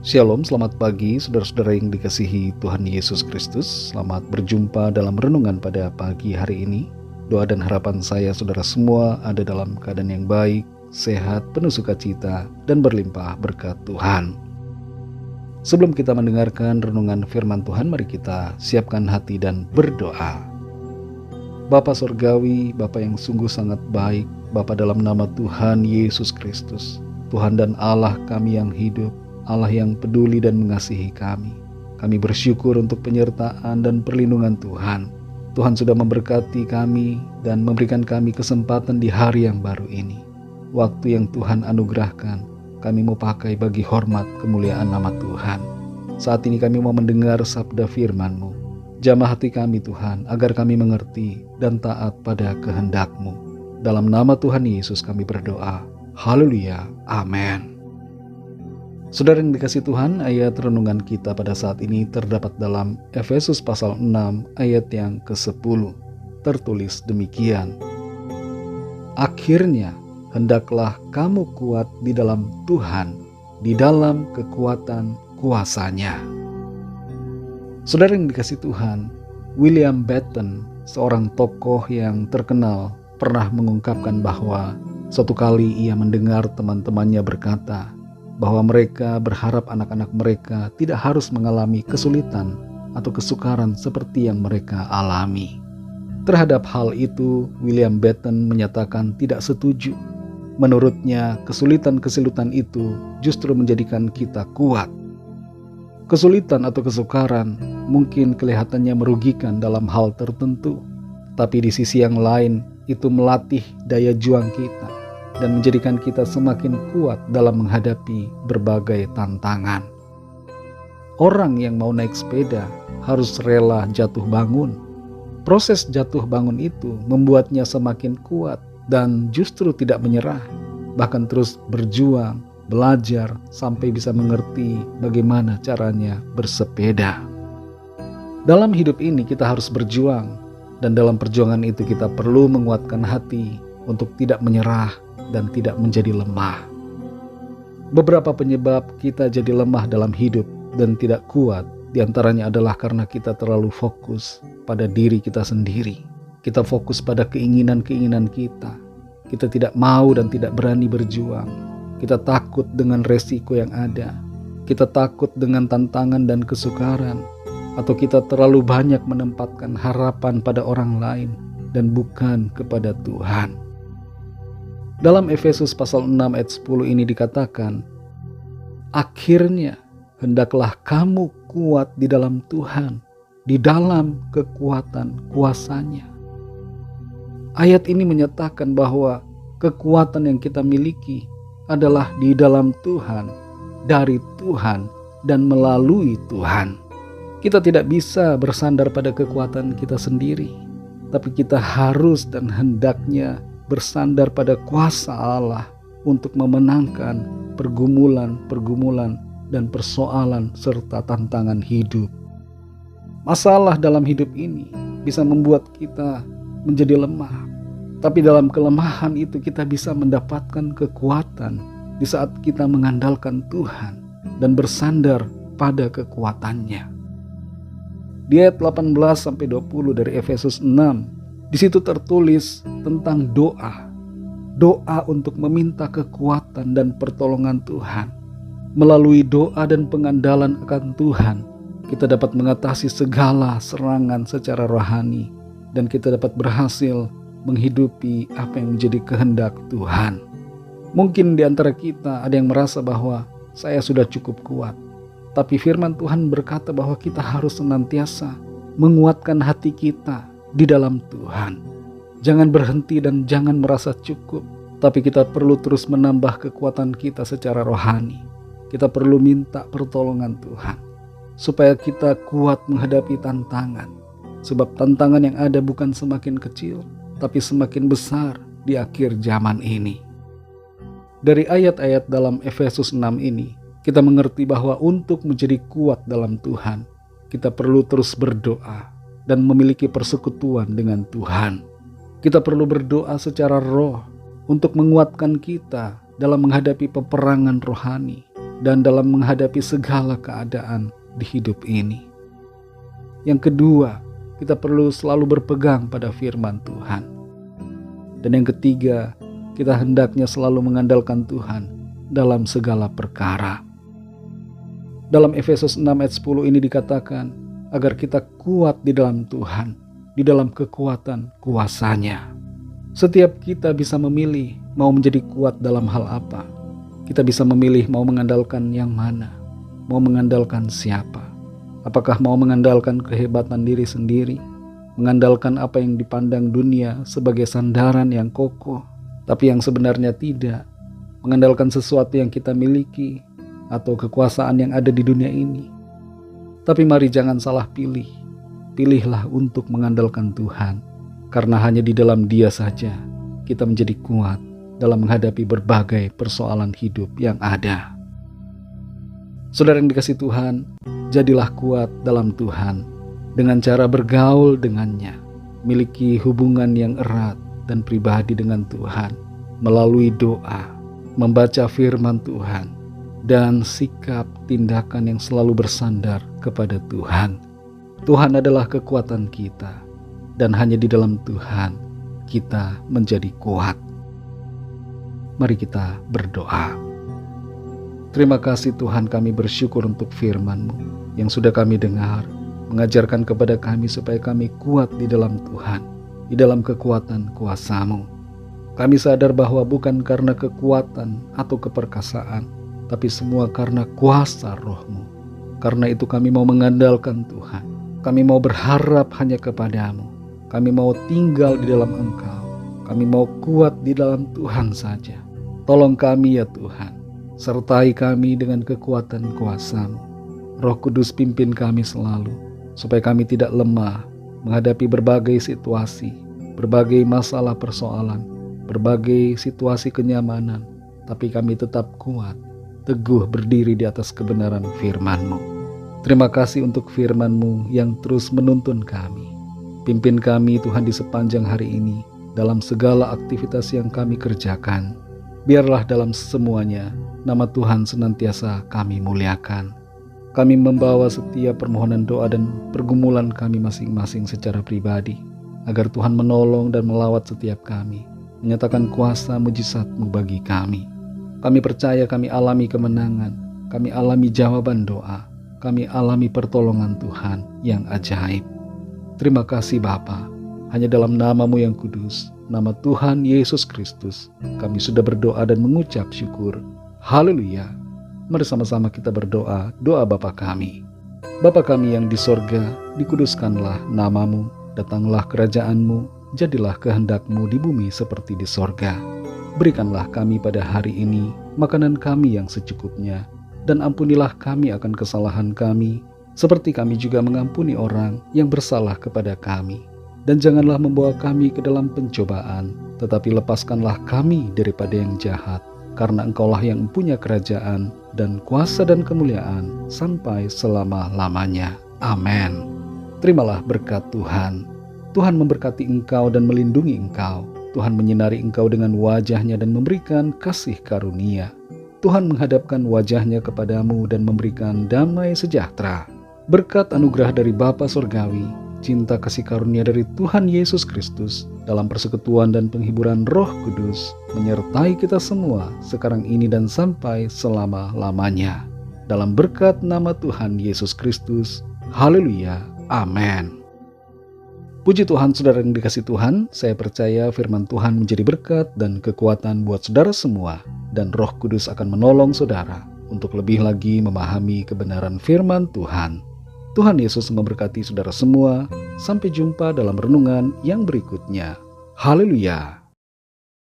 Shalom, selamat pagi saudara-saudara yang dikasihi Tuhan Yesus Kristus. Selamat berjumpa dalam renungan pada pagi hari ini. Doa dan harapan saya saudara semua ada dalam keadaan yang baik, sehat, penuh sukacita, dan berlimpah berkat Tuhan. Sebelum kita mendengarkan renungan firman Tuhan, mari kita siapkan hati dan berdoa. Bapa Surgawi, Bapa yang sungguh sangat baik, Bapa dalam nama Tuhan Yesus Kristus, Tuhan dan Allah kami yang hidup, Allah yang peduli dan mengasihi kami. Kami bersyukur untuk penyertaan dan perlindungan Tuhan. Tuhan sudah memberkati kami dan memberikan kami kesempatan di hari yang baru ini. Waktu yang Tuhan anugerahkan, kami mau pakai bagi hormat kemuliaan nama Tuhan. Saat ini kami mau mendengar sabda firman-Mu. Jamah hati kami Tuhan, agar kami mengerti dan taat pada kehendak-Mu. Dalam nama Tuhan Yesus kami berdoa. Haleluya. Amin. Saudara yang dikasihi Tuhan, ayat renungan kita pada saat ini terdapat dalam Efesus pasal 6 ayat yang ke-10. Tertulis demikian. Akhirnya, hendaklah kamu kuat di dalam Tuhan, di dalam kekuatan kuasa-Nya. Saudara yang dikasihi Tuhan, William Benton, seorang tokoh yang terkenal, pernah mengungkapkan bahwa suatu kali ia mendengar teman-temannya berkata, bahwa mereka berharap anak-anak mereka tidak harus mengalami kesulitan atau kesukaran seperti yang mereka alami. Terhadap hal itu, William Benton menyatakan tidak setuju. Menurutnya, kesulitan-kesulitan itu justru menjadikan kita kuat. Kesulitan atau kesukaran mungkin kelihatannya merugikan dalam hal tertentu, tapi di sisi yang lain itu melatih daya juang kita dan menjadikan kita semakin kuat dalam menghadapi berbagai tantangan. Orang yang mau naik sepeda harus rela jatuh bangun. Proses jatuh bangun itu membuatnya semakin kuat dan justru tidak menyerah, bahkan terus berjuang, belajar sampai bisa mengerti bagaimana caranya bersepeda. Dalam hidup ini kita harus berjuang, dan dalam perjuangan itu kita perlu menguatkan hati untuk tidak menyerah dan tidak menjadi lemah. Beberapa penyebab kita jadi lemah dalam hidup dan tidak kuat, diantaranya adalah karena kita terlalu fokus pada diri kita sendiri. Kita fokus pada keinginan-keinginan kita. Kita tidak mau dan tidak berani berjuang. Kita takut dengan resiko yang ada. Kita takut dengan tantangan dan kesukaran. Atau kita terlalu banyak menempatkan harapan pada orang lain dan bukan kepada Tuhan. Dalam Efesus pasal 6 ayat 10 ini dikatakan, akhirnya hendaklah kamu kuat di dalam Tuhan, di dalam kekuatan kuasa-Nya. Ayat ini menyatakan bahwa kekuatan yang kita miliki adalah di dalam Tuhan, dari Tuhan, dan melalui Tuhan. Kita tidak bisa bersandar pada kekuatan kita sendiri, tapi kita harus dan hendaknya bersandar pada kuasa Allah untuk memenangkan pergumulan-pergumulan dan persoalan serta tantangan hidup. Masalah dalam hidup ini bisa membuat kita menjadi lemah, tapi dalam kelemahan itu kita bisa mendapatkan kekuatan di saat kita mengandalkan Tuhan dan bersandar pada kekuatan-Nya. Di ayat 18-20 dari Efesus 6, di situ tertulis tentang doa. Doa untuk meminta kekuatan dan pertolongan Tuhan. Melalui doa dan pengandalan akan Tuhan, kita dapat mengatasi segala serangan secara rohani dan kita dapat berhasil menghidupi apa yang menjadi kehendak Tuhan. Mungkin di antara kita ada yang merasa bahwa saya sudah cukup kuat. Tapi firman Tuhan berkata bahwa kita harus senantiasa menguatkan hati kita di dalam Tuhan. Jangan berhenti dan jangan merasa cukup, tapi kita perlu terus menambah kekuatan kita secara rohani. Kita perlu minta pertolongan Tuhan supaya kita kuat menghadapi tantangan. Sebab tantangan yang ada bukan semakin kecil, tapi semakin besar di akhir zaman ini. Dari ayat-ayat dalam Efesus 6 ini, kita mengerti bahwa untuk menjadi kuat dalam Tuhan, kita perlu terus berdoa dan memiliki persekutuan dengan Tuhan. Kita perlu berdoa secara roh untuk menguatkan kita dalam menghadapi peperangan rohani dan dalam menghadapi segala keadaan di hidup ini. Yang kedua, kita perlu selalu berpegang pada firman Tuhan. Dan yang ketiga, kita hendaknya selalu mengandalkan Tuhan dalam segala perkara. Dalam Efesus 6 ayat 10 ini dikatakan, agar kita kuat di dalam Tuhan, di dalam kekuatan kuasa-Nya. Setiap kita bisa memilih mau menjadi kuat dalam hal apa. Kita bisa memilih mau mengandalkan yang mana, mau mengandalkan siapa. Apakah mau mengandalkan kehebatan diri sendiri, mengandalkan apa yang dipandang dunia sebagai sandaran yang kokoh, tapi yang sebenarnya tidak, mengandalkan sesuatu yang kita miliki atau kekuasaan yang ada di dunia ini. Tapi mari jangan salah pilih. Pilihlah untuk mengandalkan Tuhan, karena hanya di dalam Dia saja kita menjadi kuat dalam menghadapi berbagai persoalan hidup yang ada. Saudara yang dikasihi Tuhan, jadilah kuat dalam Tuhan dengan cara bergaul dengannya, miliki hubungan yang erat dan pribadi dengan Tuhan melalui doa, membaca firman Tuhan, dan sikap tindakan yang selalu bersandar kepada Tuhan. Tuhan adalah kekuatan kita, dan hanya di dalam Tuhan kita menjadi kuat. Mari kita berdoa. Terima kasih Tuhan, kami bersyukur untuk firman-Mu yang sudah kami dengar, mengajarkan kepada kami supaya kami kuat di dalam Tuhan, di dalam kekuatan kuasa-Mu. Kami sadar bahwa bukan karena kekuatan atau keperkasaan, tapi semua karena kuasa Roh-Mu. Karena itu kami mau mengandalkan Tuhan. Kami mau berharap hanya kepada-Mu. Kami mau tinggal di dalam Engkau. Kami mau kuat di dalam Tuhan saja. Tolong kami ya Tuhan. Sertai kami dengan kekuatan kuasa-Mu. Roh Kudus pimpin kami selalu, supaya kami tidak lemah menghadapi berbagai situasi, berbagai masalah persoalan, berbagai situasi kenyamanan, tapi kami tetap kuat, teguh berdiri di atas kebenaran firman-Mu. Terima kasih untuk firman-Mu yang terus menuntun kami. Pimpin kami Tuhan di sepanjang hari ini, dalam segala aktivitas yang kami kerjakan. Biarlah dalam semuanya, nama Tuhan senantiasa kami muliakan. Kami membawa setiap permohonan doa dan pergumulan kami masing-masing secara pribadi, agar Tuhan menolong dan melawat setiap kami, menyatakan kuasa mujizat-Mu bagi kami. Kami percaya kami alami kemenangan, kami alami jawaban doa, kami alami pertolongan Tuhan yang ajaib. Terima kasih Bapa, hanya dalam nama-Mu yang kudus, nama Tuhan Yesus Kristus, kami sudah berdoa dan mengucap syukur. Haleluya. Mari sama-sama kita berdoa, doa Bapa kami. Bapa kami yang di sorga, dikuduskanlah nama-Mu, datanglah kerajaan-Mu, jadilah kehendak-Mu di bumi seperti di sorga. Berikanlah kami pada hari ini makanan kami yang secukupnya, dan ampunilah kami akan kesalahan kami, seperti kami juga mengampuni orang yang bersalah kepada kami. Dan janganlah membawa kami ke dalam pencobaan, tetapi lepaskanlah kami daripada yang jahat, karena Engkaulah yang punya kerajaan dan kuasa dan kemuliaan sampai selama-lamanya. Amin. Terimalah berkat Tuhan. Tuhan memberkati engkau dan melindungi engkau. Tuhan menyinari engkau dengan wajah-Nya dan memberikan kasih karunia. Tuhan menghadapkan wajah-Nya kepadamu dan memberikan damai sejahtera. Berkat anugerah dari Bapa Surgawi, cinta kasih karunia dari Tuhan Yesus Kristus, dalam persekutuan dan penghiburan Roh Kudus, menyertai kita semua sekarang ini dan sampai selama-lamanya. Dalam berkat nama Tuhan Yesus Kristus. Haleluya. Amin. Puji Tuhan, saudara yang dikasihi Tuhan, saya percaya firman Tuhan menjadi berkat dan kekuatan buat saudara semua, dan Roh Kudus akan menolong saudara untuk lebih lagi memahami kebenaran firman Tuhan. Tuhan Yesus memberkati saudara semua. Sampai jumpa dalam renungan yang berikutnya. Haleluya.